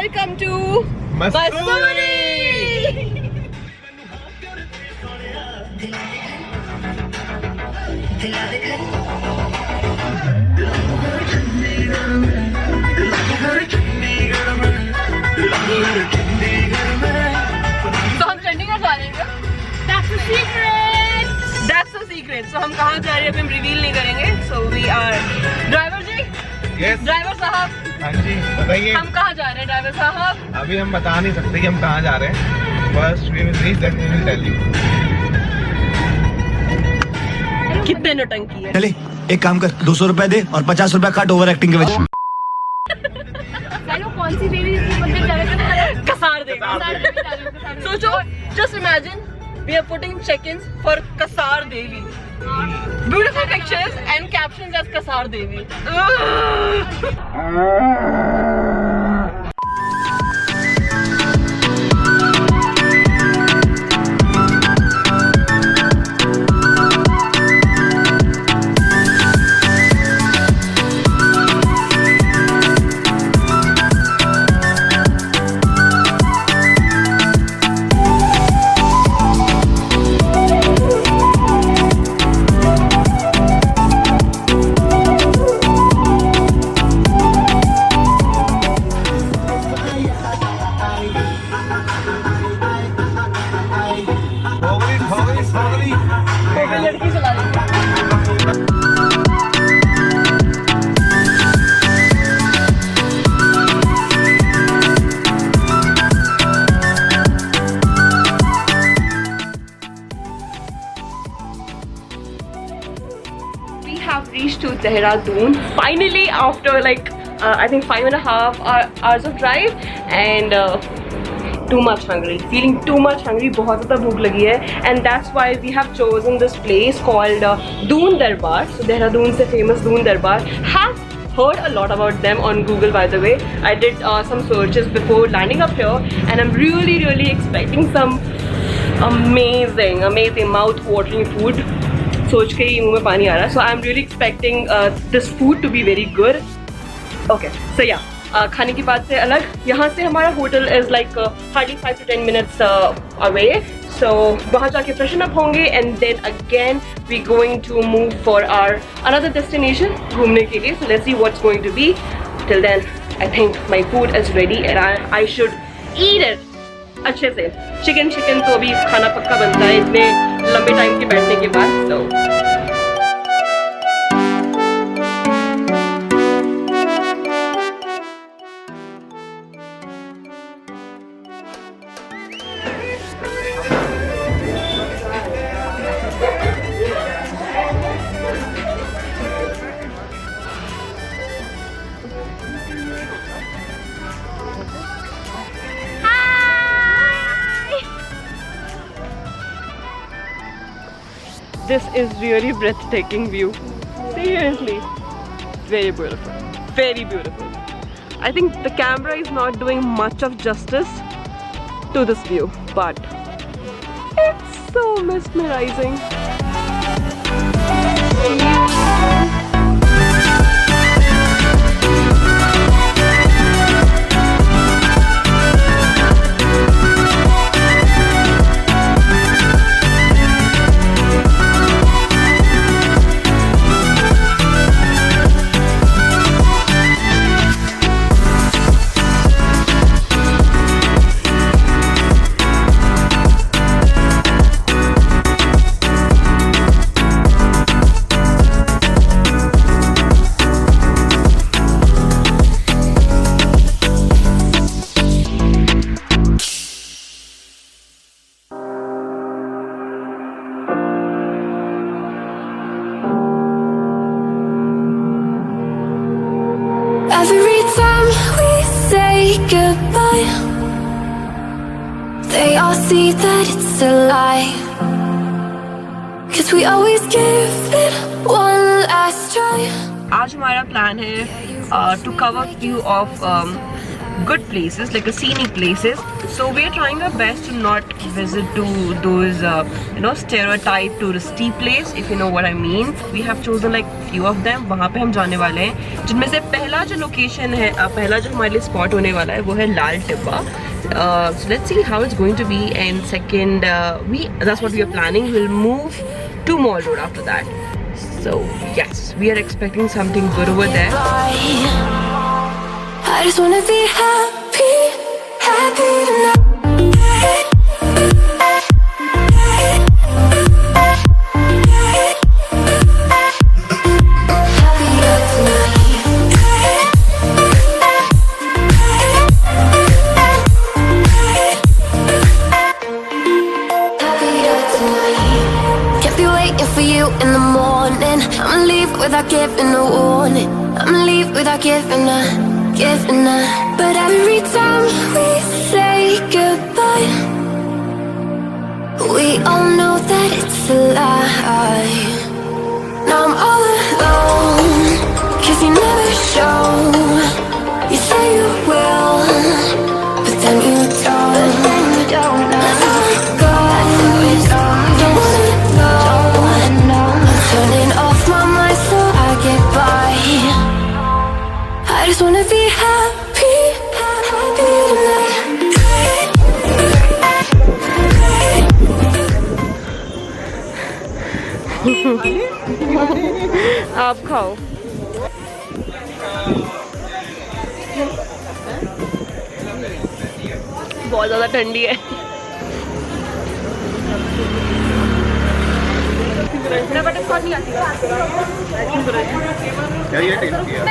Welcome to Mussoorie. तो हम चंडीगढ़ जा रहे हैं। That's a secret. That's a secret. So हम कहाँ जा रहे हैं अभी हम रिवील नहीं करेंगे. So we are driver ji. Yes. Driver साहब. हाँ जी बताइए हम कहाँ जा रहे हैं ड्राइवर साहब? अभी हम बता नहीं सकते कि हम कहाँ जा रहे हैं. First we will reach, then we will tell you. कितने नौटंकी है. चले एक काम कर 200 रुपए दे और 50 रुपए काट ओवर एक्टिंग के वजह. कौन सी देवी जिसको मंदिर जाने का कसार देवी. सोचो, just imagine we are putting check-ins for Kasar Devi. Beautiful pictures and captions as Kasar Devi. लड़की चला रही है. We have reached to Dehradun finally after like I think 5.5 hours of drive and too much hungry, feeling too much hungry. बहुत ज़्यादा भूख लगी है and that's why we have chosen this place called Doon Darbar. So Dehradun se famous Doon Darbar. Have heard a lot about them on Google by the way. I did some searches before landing up here and I'm really expecting some amazing mouth-watering food. सोच के ही मुंह में पानी आ रहा है. So I'm really expecting this food to be very good. Okay, so yeah. खाने की बात से अलग यहाँ से हमारा hotel is like hardly 5 to 10 minutes away. So वहाँ जाके फ्रेशन अप होंगे and then again we going to move for our another destination घूमने के लिए. So let's see what's going to be. Till then I think my food is ready and I should eat it अच्छे से. Chicken तो अभी खाना पक्का बनता है इतने लंबे टाइम के बैठने के बाद. तो this is really breathtaking view. Seriously, very beautiful. I think the camera is not doing much of justice to this view, but it's so mesmerizing. Every time we say goodbye, they all see that it's a lie. 'Cause we always give it one last try. आज हमारा plan है to cover few of good places, like the scenic places. So we are trying our best to not visit to those stereotype touristy place, if you know what I mean. We have chosen like few of them. वहाँ पे हम जाने वाले हैं, जिनमें से पहला जो लोकेशन है, पहला जो हमारे लिए स्पॉट होने वाला है वो है लाल Tibba. So let's see how it's going to be. And second, that's what we are planning. We'll move to Mall Road after that. So yes, we are expecting something good over there. I just wanna be happy, happy tonight. For you in the morning, I'ma leave without giving a warning. I'ma leave without giving a. But every time we say goodbye, we all know that it's a lie. Now I'm all alone, 'cause you never show. You say you will, but then you don't. Let's all go. Don't wanna know. I'm turning off my mind so I get by. I just wanna be happy, happy tonight. आप खाओ. बहुत ज़्यादा ठंडी है. नहीं आती. क्या ये टेस्ट किया?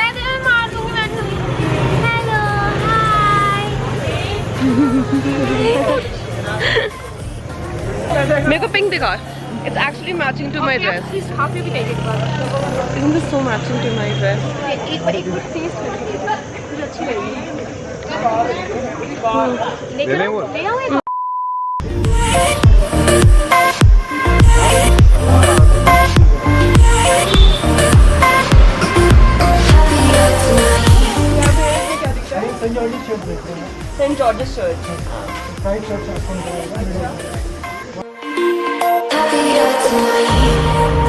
मेरे को पिंक दिखा. It's actually matching to my dress. Isn't this so matching to my dress? एक बार टेस्ट करके अच्छी लगी. ले लें वो? ले आओ. St. George's Church.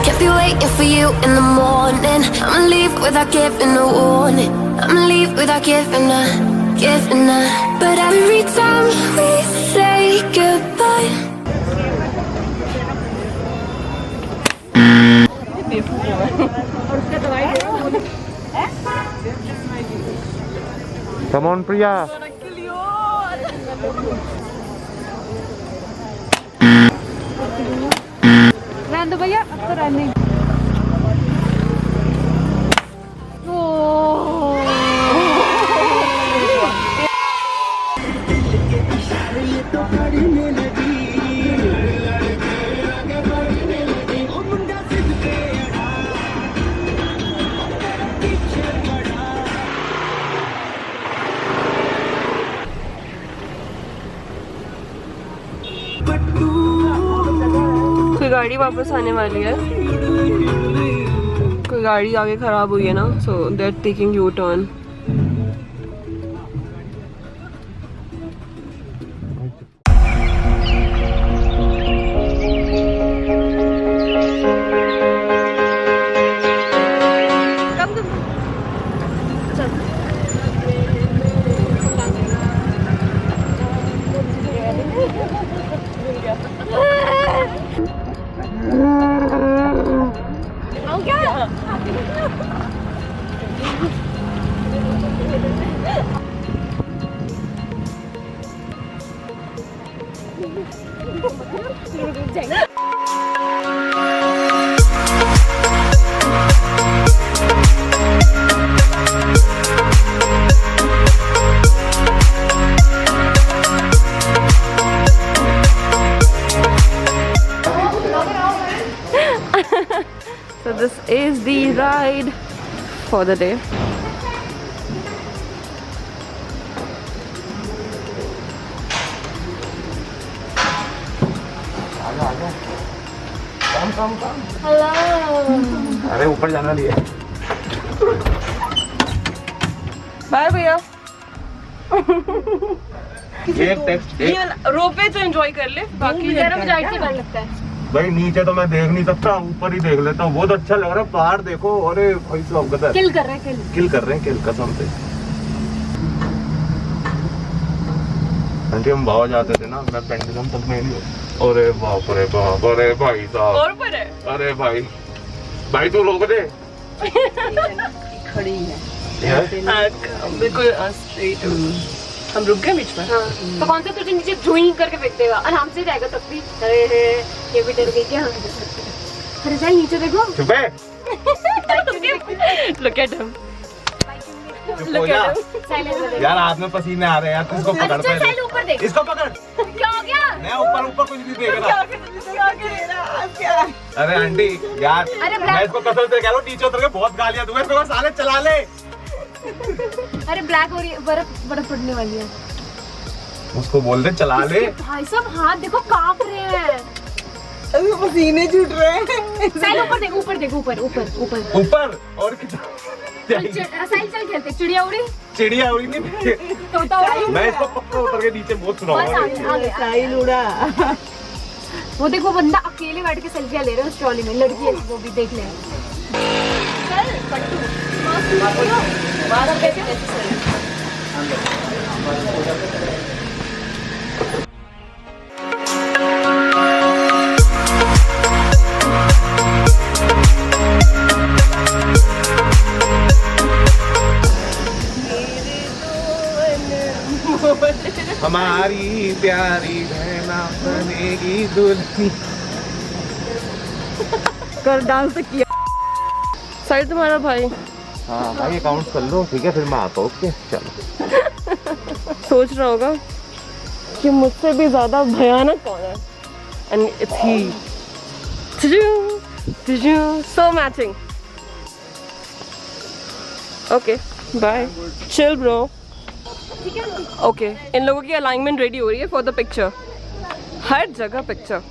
Can't be waiting for you in the morning. I'ma leave without giving a warning. I'ma leave without giving a. But every time we say goodbye, Come on, Priya. रहने दो भैया, अब तो रहने. कोई गाड़ी वापस आने वाली है. कोई गाड़ी आगे खराब हुई है ना, so they are taking you turn. So this is the ride for the day. अरे ऊपर जाना नहीं है. बाय भैया. एक टेक्स्ट रोपवे तो एंजॉय कर ले, बाकी मेरा मुझे आइट से डर लगता है। भाई नीचे तो मैं देख नहीं सकता, ऊपर ही देख लेता हूँ। बहुत अच्छा लग रहा है, पहाड़ देखो। अरे भाई साहब गदर किल कर रहे हैं, किल कर रहे हैं, किल कसम से। आंटी हम बाहर जाते थे ना, मैं पेंडुलम तक में नहीं। अरे बाप रे बाप, अरे भाई साहब, और ऊपर है। अरे भाई भाई तू रोक दे। खड़ी है बिल्कुल स्ट्रेट। हम रुक गए बीच में। हाँ। तो कौन सा तुझे नीचे जुई करके फेंक देगा, आराम से जाएगा तब भी। अरे ये भी डर गई क्या? अरे जाए नीचे देखो। चुप है, Look at him. चुप हो जा साइलेंस यार। हाथ में पसीने आ रहे हैं यार, तू इसको पकड़ चल पहले। ऊपर देख। इसको पकड़। क्या हो गया? मैं ऊपर ऊपर कुछ नहीं देख रहा। अरे आंटी यार, अरे मैं इसको कसम से कह रहा हूँ, नीचे उतर के बहुत गालियां दूंगा इसको। साले चला ले। अरे ब्लैक हो रही है, बर्फ पड़ने वाली है। उसको बोल दे चला ले। इसके भाई साहब हाथ देखो कांप रहे हैं। पसीने छूट रहे हैं। साइल ऊपर देख, ऊपर देख, ऊपर ऊपर ऊपर ऊपर और कितना? साइल चल खेलते। चिड़िया उड़ी, चिड़िया उड़ी नहीं। तोता उड़ी। मैं इसको पक्का उतर के नीचे बहुत बस सुनाऊंगा। आगे साहिल उड़ा। वो देखो बंदा अकेले बैठ के सेल्फियां ले रहे हैं उस ट्रॉली में। लड़की है वो भी, देख ले। चल पट्टू मास्क कैसे हमारी प्यारी बहना बनेगी दुल्हन। कर डांस तो किया। साइड तुम्हारा भाई हाँ भाई अकाउंट कर लो, ठीक है फिर मैं आता हूँ। ओके चलो। सोच रहा होगा कि मुझसे भी ज्यादा भयानक कौन है, and it's he. So matching. Okay bye, chill bro. Okay इन लोगों की अलाइनमेंट रेडी हो रही है फॉर द पिक्चर। हर जगह पिक्चर।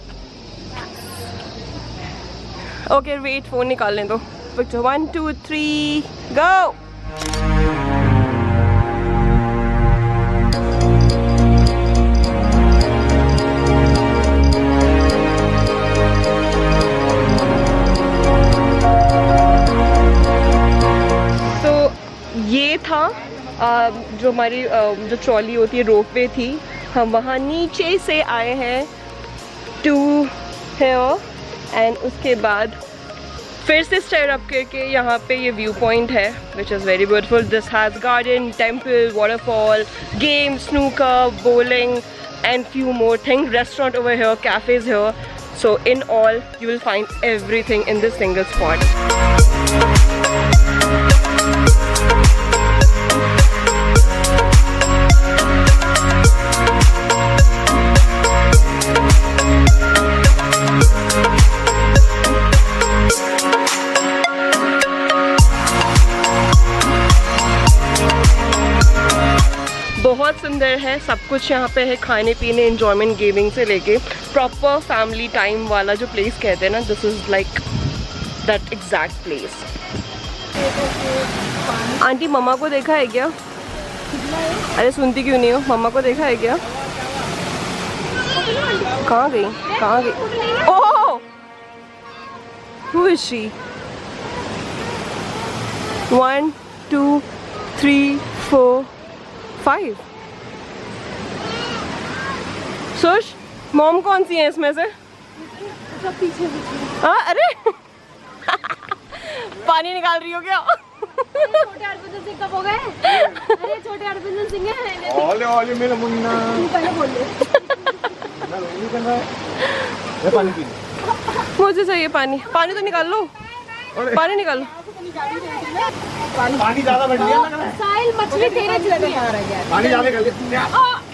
ओके वेट, फोन निकालने दो। पिक्चर 1 2 3 गो। ये था जो हमारी जो ट्रॉली होती है, रोपवे थी। हम वहाँ नीचे से आए हैं टू हियर, एंड उसके बाद फिर से स्टेयर अप करके यहाँ पे ये व्यू पॉइंट है which is very beautiful. This has garden, temple, waterfall, game, snooker, bowling and few more things. Restaurant over here, cafes here. So in all you will find everything in this single spot. बहुत सुंदर है सब कुछ यहाँ पे है, खाने पीने, एंजॉयमेंट, गेमिंग से लेके प्रॉपर फैमिली टाइम वाला जो प्लेस कहते हैं ना, this is like that exact place. Aunty mamma को देखा है क्या? अरे सुनती क्यों नहीं हो? मम्मा को देखा है क्या? कहाँ गई? कहाँ गई? ओह, who is she? 1 2 3 4 5। Sush, mom कौन सी है इसमें से? हाँ अरे पानी निकाल रही हो क्या? छोटे हरभजन सिंह कब हो गए? अरे छोटे हरभजन सिंह है। ओले ओले मेरा मुन्ना। तू पहले बोल ले। पानी पी। मुझे चाहिए पानी। पानी तो निकाल लो, पानी निकाल लो। पानी ज्यादा बढ़ गया लग रहा है। साहिल मछली तेरे जितनी है। पानी ज्यादा कर दिया।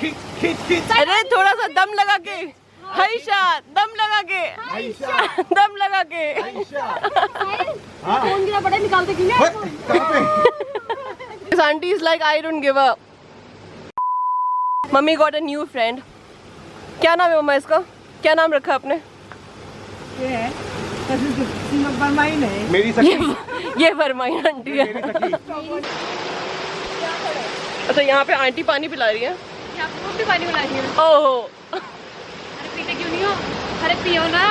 खींच खींच खींच। अरे थोड़ा सा दम लगा के, हाइशा, दम लगा के, दम लगा के। फोन गिरा पड़ा, निकालते क्यों नहीं? This auntie is like, I don't give up. Mummy got a new friend. क्या नाम है मम्मा इसका? क्या नाम रखा आपने? मेरी सखी। ये फरमाइन आंटी है। अच्छा यहाँ पे आंटी पानी पिला रही है। यहाँ पे भी पानी पिला रही है। ओहो अरे पीते क्यों नहीं हो? अरे पियो ना।